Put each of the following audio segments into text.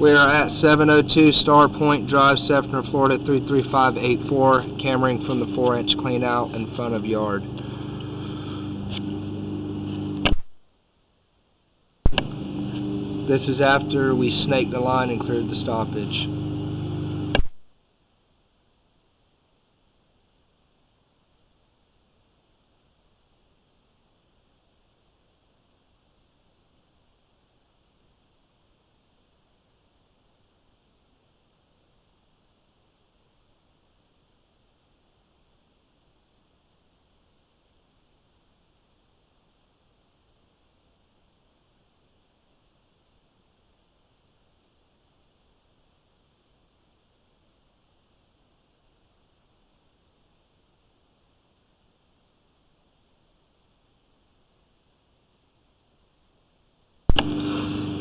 We are at 702 Star Pointe Drive, Seffner, Florida 33584, cameraing from the 4-inch clean out in front of yard. This is after we snaked the line and cleared the stoppage.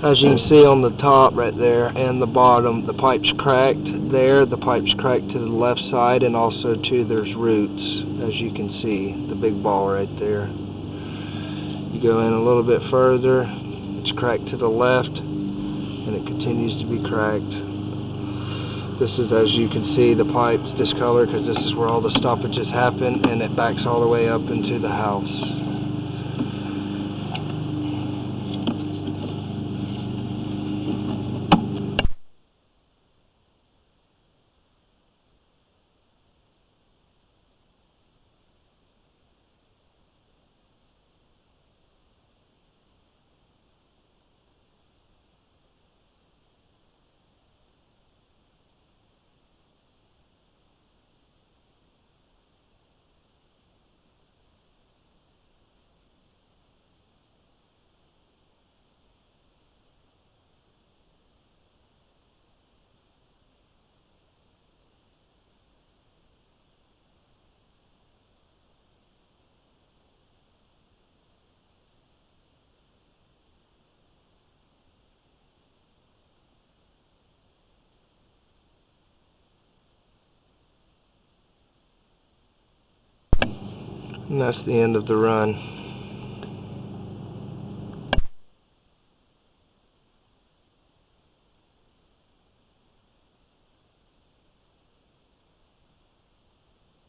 As you can see on the top right there and the bottom, the pipe's cracked there, the pipe's cracked to the left side, and also too there's roots, as you can see, the big ball right there. You go in a little bit further, it's cracked to the left, and it continues to be cracked. This is, as you can see, the pipe's discolored because this is where all the stoppages happen, and it backs all the way up into the house. And that's the end of the run.